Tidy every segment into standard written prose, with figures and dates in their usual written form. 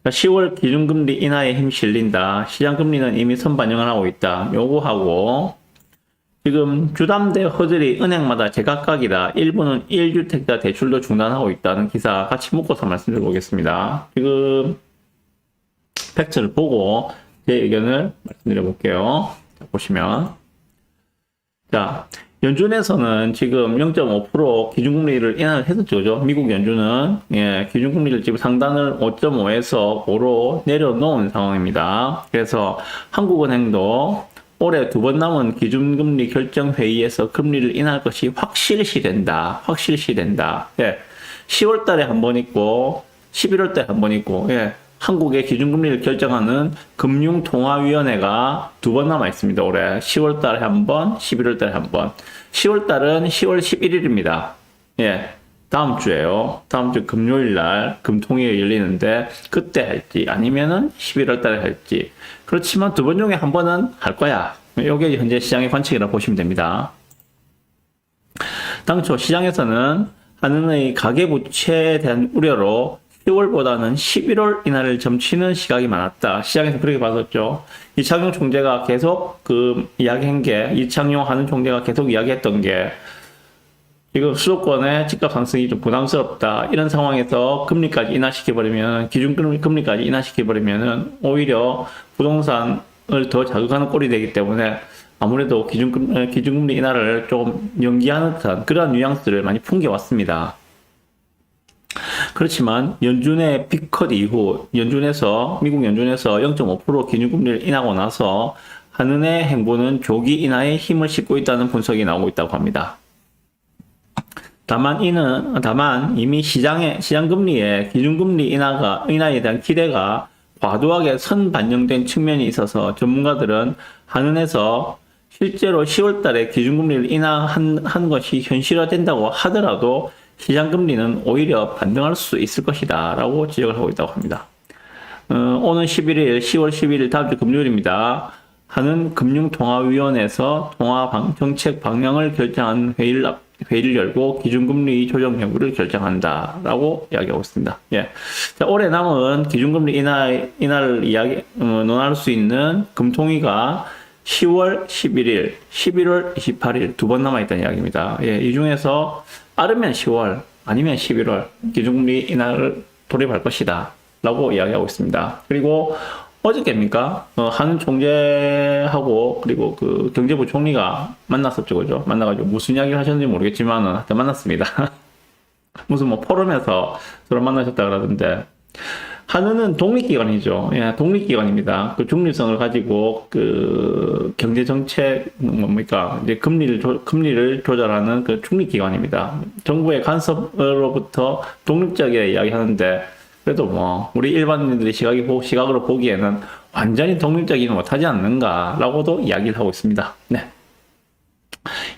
10월 기준금리 인하에 힘 실린다. 시장금리는 이미 선반영을 하고 있다. 요거하고 지금 주담대 허들이 은행마다 제각각이다. 일부는 1주택자 대출도 중단하고 있다는 기사 같이 묶어서 말씀드려 보겠습니다. 지금 팩트를 보고 제 의견을 말씀드려 볼게요. 자, 보시면 자, 연준에서는 지금 0.5% 기준금리를 인하를 했었죠. 그죠? 미국 연준은 기준금리를 지금 상단을 5.5에서 5로 내려놓은 상황입니다. 그래서 한국은행도 올해 2번 남은 기준금리 결정회의에서 금리를 인하할 것이 확실시된다. 확실시된다. 10월 달에 한 번 있고 11월 달에 한 번 있고 한국의 기준금리를 결정하는 금융통화위원회가 2번 남아 있습니다. 올해 10월 달에 한 번, 11월 달에 한 번. 10월 달은 10월 11일입니다. 다음 주에요. 다음 주 금요일 날 금통위가 열리는데 그때 할지 아니면은 11월 달에 할지. 그렇지만 2번 중에 한 번은 할 거야. 이게 현재 시장의 관측이라고 보시면 됩니다. 당초 시장에서는 한은의 가계부채에 대한 우려로 10월보다는 11월 인하를 점치는 시각이 많았다. 시장에서 그렇게 봤었죠. 이창용 총재가 계속 이야기한 게, 이창용 하는 총재가 계속 이야기했던 게, 지금 수도권의 집값 상승이 좀 부담스럽다. 이런 상황에서 금리까지 인하시켜버리면, 기준금리까지 인하시켜버리면, 오히려 부동산을 더 자극하는 꼴이 되기 때문에, 아무래도 기준금리 인하를 조금 연기하는 듯한 그런 뉘앙스를 많이 풍겨왔습니다. 그렇지만 연준의 빅컷 이후 미국 연준에서 0.5% 기준금리를 인하고 나서 한은의 행보는 조기 인하에 힘을 싣고 있다는 분석이 나오고 있다고 합니다. 다만 이미 시장금리의 기준금리 인하에 대한 기대가 과도하게 선반영된 측면이 있어서 전문가들은 한은에서 실제로 10월 달에 기준금리를 인하한 것이 현실화된다고 하더라도 시장금리는 오히려 반등할 수 있을 것이다 라고 지적을 하고 있다고 합니다. 오는 11일, 10월 11일 다음 주 금요일입니다. 한은 금융통화위원회에서 정책 방향을 결정한 회의를 열고 기준금리 조정 여부를 결정한다 라고 이야기하고 있습니다. 자, 올해 남은 기준금리 인하를 논할 수 있는 금통위가 10월 11일, 11월 28일 2번 남아있다는 이야기입니다. 이 중에서 빠르면 10월 아니면 11월 기준금리 인하를 돌입할 것이다 라고 이야기하고 있습니다. 그리고 어저께입니까? 한은 총재하고 그리고 경제부 총리가 만났었죠. 그죠? 만나가지고 무슨 이야기를 하셨는지 모르겠지만 하여튼 만났습니다. 무슨 포럼에서 서로 만나셨다 그러던데 한은은 독립기관이죠. 독립기관입니다. 중립성을 가지고 경제정책 이제 금리를 조절하는 중립기관입니다. 정부의 간섭으로부터 독립적이라 이야기하는데 그래도 우리 일반인들의 시각으로 보기에는 완전히 독립적이지 못하지 않는가라고도 이야기를 하고 있습니다.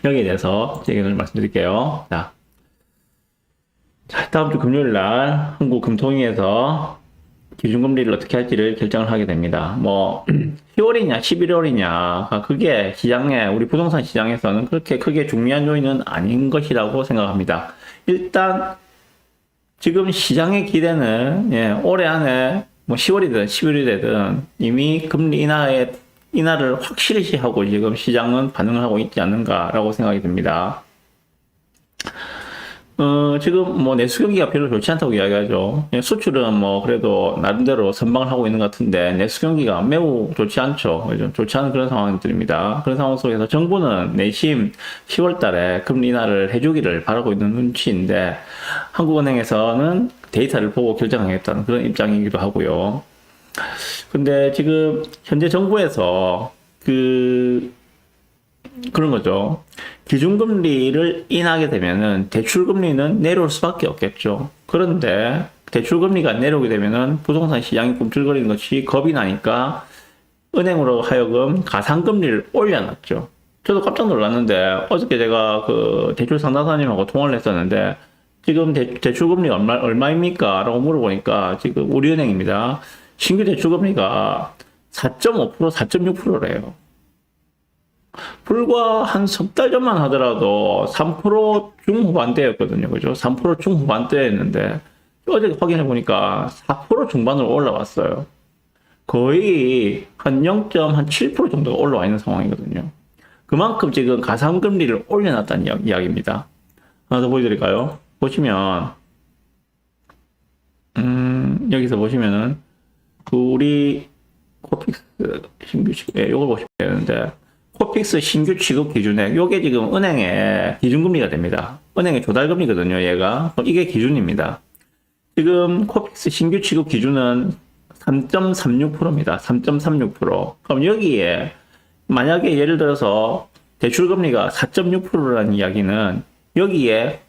여기에 대해서 제 의견을 말씀드릴게요. 자, 다음 주 금요일 날 한국 금통위에서 기준금리를 어떻게 할지를 결정을 하게 됩니다. 10월이냐 11월이냐 그게 우리 부동산 시장에서는 그렇게 크게 중요한 요인은 아닌 것이라고 생각합니다. 일단 지금 시장의 기대는 올해 안에 10월이든 11월이 되든 이미 금리 인하를 확실시 하고 지금 시장은 반응을 하고 있지 않는가라고 생각이 듭니다. 지금 내수 경기가 별로 좋지 않다고 이야기하죠. 수출은 그래도 나름대로 선방을 하고 있는 것 같은데 내수 경기가 매우 좋지 않죠. 좋지 않은 그런 상황들입니다. 그런 상황 속에서 정부는 내심 10월 달에 금리 인하를 해주기를 바라고 있는 눈치인데 한국은행에서는 데이터를 보고 결정하겠다는 그런 입장이기도 하고요. 근데 지금 현재 정부에서 그런 거죠. 기준금리를 인하게 되면은 대출금리는 내려올 수밖에 없겠죠. 그런데 대출금리가 내려오게 되면은 부동산 시장이 꿈틀거리는 것이 겁이 나니까 은행으로 하여금 가상금리를 올려놨죠. 저도 깜짝 놀랐는데 어저께 제가 대출 상담사님하고 통화를 했었는데 지금 대출금리 얼마입니까? 라고 물어보니까 지금 우리은행입니다. 신규 대출금리가 4.5%, 4.6%래요. 불과 한 석 달 전만 하더라도 3% 중후반대였거든요. 그죠? 3% 중후반대였는데 어제 확인해 보니까 4% 중반으로 올라왔어요. 거의 한 0.7% 정도가 올라와 있는 상황이거든요. 그만큼 지금 가상금리를 올려놨다는 이야기입니다. 하나 더 보여드릴까요? 보시면, 여기서 보시면은, 우리 코픽스 신규 취급, 요걸 보시면 되는데, 코픽스 신규 취급 기준액, 요게 지금 은행의 기준금리가 됩니다. 은행의 조달금리거든요, 얘가. 이게 기준입니다. 지금 코픽스 신규 취급 기준은 3.36%입니다. 3.36%. 그럼 여기에 만약에 예를 들어서 대출금리가 4.6%라는 이야기는 여기에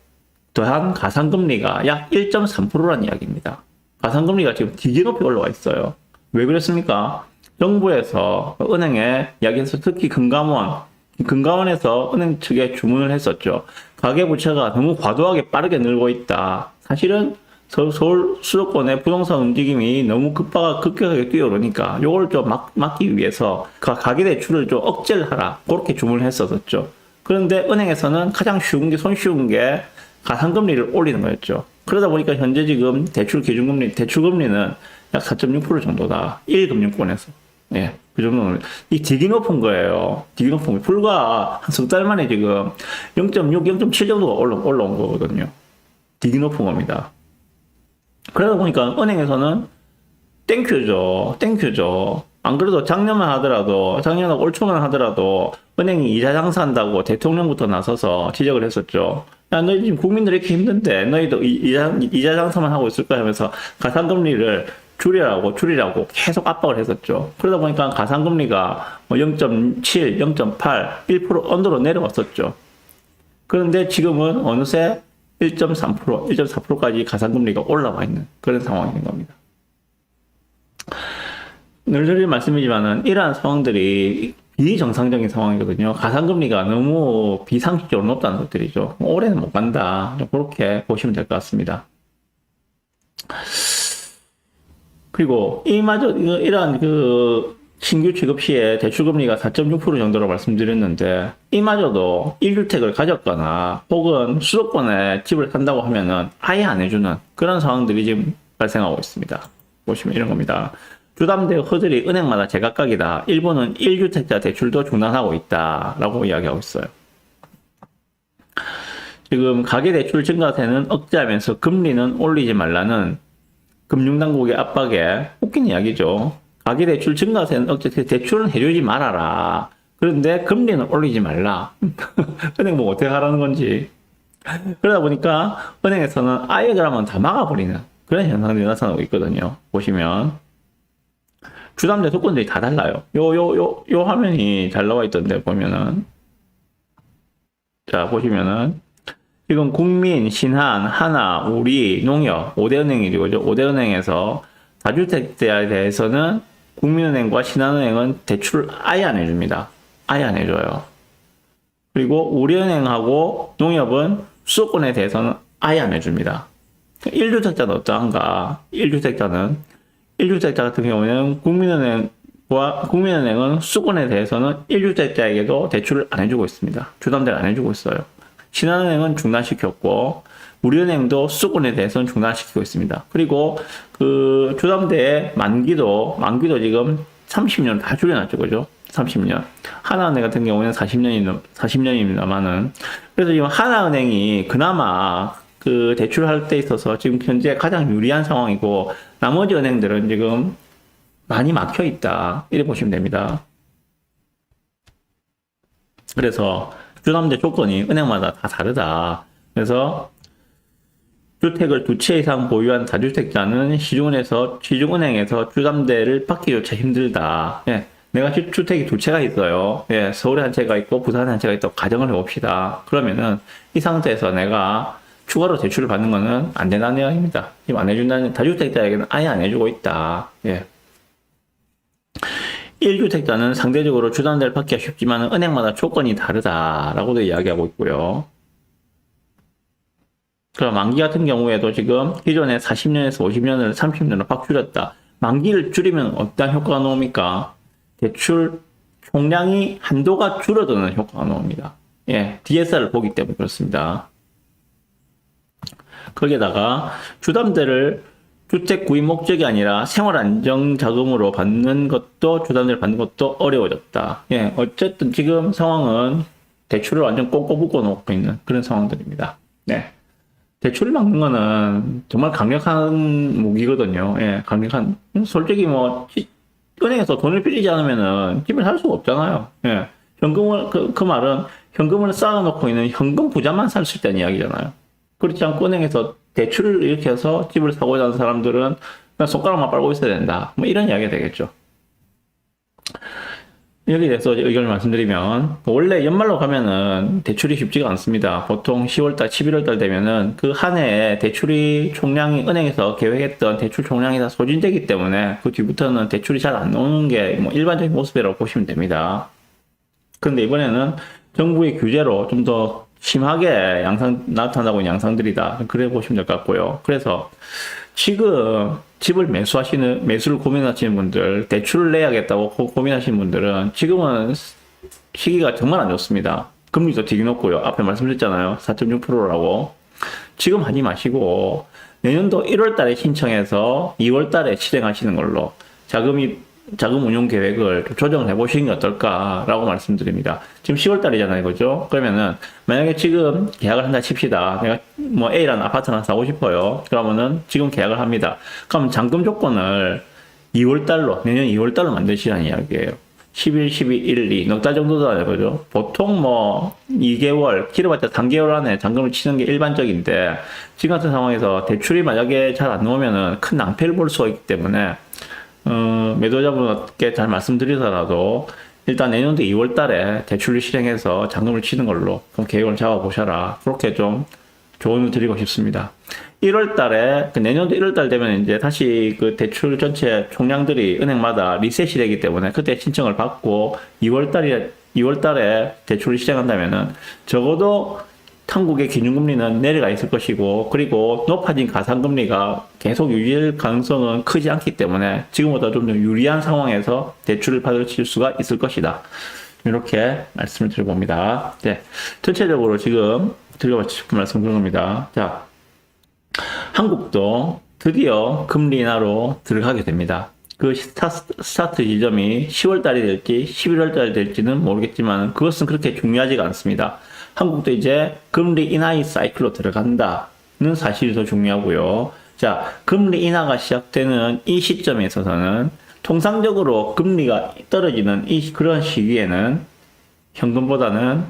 더한 가상금리가 약 1.3%라는 이야기입니다. 가상금리가 지금 되게 높이 올라와 있어요. 왜 그렇습니까? 정부에서 은행에 이야기해서 특히 금감원에서 은행 측에 주문을 했었죠. 가계부채가 너무 과도하게 빠르게 늘고 있다. 사실은 서울 수도권의 부동산 움직임이 너무 급격하게 뛰어오르니까 요걸 좀 막기 위해서 가계대출을 좀 억제를 하라. 그렇게 주문을 했었죠. 그런데 은행에서는 가장 손쉬운 게 가상금리를 올리는 거였죠. 그러다 보니까 현재 지금 대출금리는 약 4.6% 정도다. 1금융권에서. 예, 그 정도는. 되게 높은 거예요. 되게 높은 거예요. 불과 한 석 달 만에 지금 0.6, 0.7 정도가 올라온 거거든요. 되게 높은 겁니다. 그러다 보니까 은행에서는 땡큐죠. 안 그래도 작년하고 올 초만 하더라도 은행이 이자 장사한다고 대통령부터 나서서 지적을 했었죠. 야, 너희 지금 국민들이 이렇게 힘든데 너희도 이자 장사만 하고 있을까 하면서 가상금리를 줄이라고 계속 압박을 했었죠. 그러다 보니까 가상금리가 0.7, 0.8, 1% 언더로 내려왔었죠. 그런데 지금은 어느새 1.3%, 1.4%까지 가상금리가 올라와 있는 그런 상황이 된 겁니다. 늘 말씀이지만은 이러한 상황들이 비정상적인 상황이거든요. 가상금리가 너무 비상식적으로 높다는 것들이죠. 올해는 못 간다. 그렇게 보시면 될 것 같습니다. 그리고 이러한 신규 취급 시에 대출금리가 4.6% 정도로 말씀드렸는데, 이마저도 1주택을 가졌거나 혹은 수도권에 집을 산다고 하면은 아예 안 해주는 그런 상황들이 지금 발생하고 있습니다. 보시면 이런 겁니다. 주담대 허들이 은행마다 제각각이다. 일부는 1주택자 대출도 중단하고 있다. 라고 이야기하고 있어요. 지금 가계대출 증가세는 억제하면서 금리는 올리지 말라는 금융당국의 압박에 웃긴 이야기죠. 가계대출 증가세는 억제해 대출은 해주지 말아라. 그런데 금리는 올리지 말라. 은행 뭐 어떻게 하라는 건지. 그러다 보니까 은행에서는 아예 그러면 다 막아버리는 그런 현상들이 나타나고 있거든요. 보시면 주담대 조건들이 다 달라요. 요 화면이 잘 나와 있던데 보면은, 자 보시면은 지금 국민, 신한, 하나, 우리, 농협 5대 은행이죠. 5대 은행에서 다주택자에 대해서는 국민은행과 신한은행은 대출을 아예 안 해줍니다. 아예 안 해줘요. 그리고 우리은행하고 농협은 수도권에 대해서는 아예 안 해줍니다. 1주택자는 어떠한가? 1주택자 같은 경우에는 국민은행은 수도권에 대해서는 1주택자에게도 대출을 안 해주고 있습니다. 주담대를 안 해주고 있어요. 신한은행은 중단시켰고, 우리은행도 수도권에 대해서는 중단시키고 있습니다. 그리고 주담대의 만기도 지금 30년 다 줄여놨죠, 그죠? 30년. 하나은행 같은 경우에는 40년입니다만은. 그래서 지금 하나은행이 그나마 대출할 때 있어서 지금 현재 가장 유리한 상황이고, 나머지 은행들은 지금 많이 막혀 있다. 이렇게 보시면 됩니다. 그래서 주담대 조건이 은행마다 다 다르다. 그래서 주택을 2채 이상 보유한 다주택자는 시중은행에서 주담대를 받기조차 힘들다. 예, 내가 주택이 2채가 있어요. 예, 서울에 한 채가 있고 부산에 한 채가 있다고 가정을 해봅시다. 그러면은 이 상태에서 내가 추가로 대출을 받는 거는 안 된다는 이야기입니다. 지금 안 해준다는, 다주택자에게는 아예 안 해주고 있다. 예. 1주택자는 상대적으로 주담대를 받기가 쉽지만 은행마다 조건이 다르다라고도 이야기하고 있고요. 그럼 만기 같은 경우에도 지금 기존에 40년에서 50년을 30년으로 확 줄였다. 만기를 줄이면 어떤 효과가 나옵니까? 대출 총량이 한도가 줄어드는 효과가 나옵니다. 예, DSR을 보기 때문에 그렇습니다. 거기에다가 주담대를 주택 구입 목적이 아니라 생활 안정 자금으로 받는 것도 주담대를 받는 것도 어려워졌다. 예, 어쨌든 지금 상황은 대출을 완전 꼭꼭 묶어 놓고 있는 그런 상황들입니다. 네. 대출을 막는 거는 정말 강력한 무기거든요. 예, 강력한. 솔직히 뭐, 은행에서 돈을 빌리지 않으면은 집을 살 수가 없잖아요. 예. 현금을, 그 말은 현금을 쌓아놓고 있는 현금 부자만 살 수 있다는 이야기잖아요. 그렇지 않고 은행에서 대출을 이렇게 해서 집을 사고자 하는 사람들은 그냥 손가락만 빨고 있어야 된다. 뭐 이런 이야기가 되겠죠. 여기에 대해서 의견을 말씀드리면, 원래 연말로 가면은 대출이 쉽지가 않습니다. 보통 10월달, 11월달 되면은 그 한 해에 대출이 총량이, 은행에서 계획했던 대출 총량이 다 소진되기 때문에 그 뒤부터는 대출이 잘 안 나오는 게 뭐 일반적인 모습이라고 보시면 됩니다. 그런데 이번에는 정부의 규제로 좀 더 심하게 나타나고 있는 양상들이다. 그래 보시면 될 것 같고요. 그래서 지금 집을 매수를 고민하시는 분들, 대출을 내야겠다고 고민하시는 분들은 지금은 시기가 정말 안 좋습니다. 금리도 되게 높고요. 앞에 말씀드렸잖아요. 4.6%라고. 지금 하지 마시고 내년도 1월 달에 신청해서 2월 달에 실행하시는 걸로 자금 운용 계획을 좀 조정을 해보시는 게 어떨까라고 말씀드립니다. 지금 10월 달이잖아요, 그죠? 그러면은 만약에 지금 계약을 한다 칩시다. 내가 뭐 A라는 아파트 하나 사고 싶어요. 그러면은 지금 계약을 합니다. 그럼 잔금 조건을 2월 달로, 내년 2월 달로 만드시라는 이야기예요. 11, 12, 1, 2, 넉 달 정도잖아요, 그죠? 보통 뭐 2개월, 길어봤자 3개월 안에 잔금을 치는 게 일반적인데 지금 같은 상황에서 대출이 만약에 잘 안 나오면은 큰 낭패를 볼 수가 있기 때문에 매도자분께 잘 말씀드리더라도 일단 내년도 2월 달에 대출을 실행해서 잔금을 치는 걸로 그럼 계획을 잡아보셔라. 그렇게 좀 조언을 드리고 싶습니다. 1월 달에, 내년도 1월 달 되면 이제 다시 그 대출 전체 총량들이 은행마다 리셋이 되기 때문에 그때 신청을 받고 2월 달에 대출을 시작한다면은 적어도 한국의 기준금리는 내려가 있을 것이고, 그리고 높아진 가상금리가 계속 유지될 가능성은 크지 않기 때문에 지금보다 좀 더 유리한 상황에서 대출을 받으실 수가 있을 것이다. 이렇게 말씀을 드려봅니다. 네. 전체적으로 지금 드리고 싶은 말씀 그런 겁니다. 자, 한국도 드디어 금리 인하로 들어가게 됩니다. 그 스타트 지점이 10월 달이 될지 11월 달이 될지는 모르겠지만 그것은 그렇게 중요하지가 않습니다. 한국도 이제 금리 인하의 사이클로 들어간다는 사실이 더 중요하고요. 자, 금리 인하가 시작되는 이 시점에 있어서는 통상적으로 금리가 떨어지는 그런 시기에는 현금보다는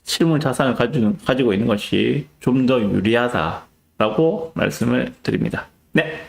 실물 자산을 가지고 있는 것이 좀 더 유리하다라고 말씀을 드립니다. 네.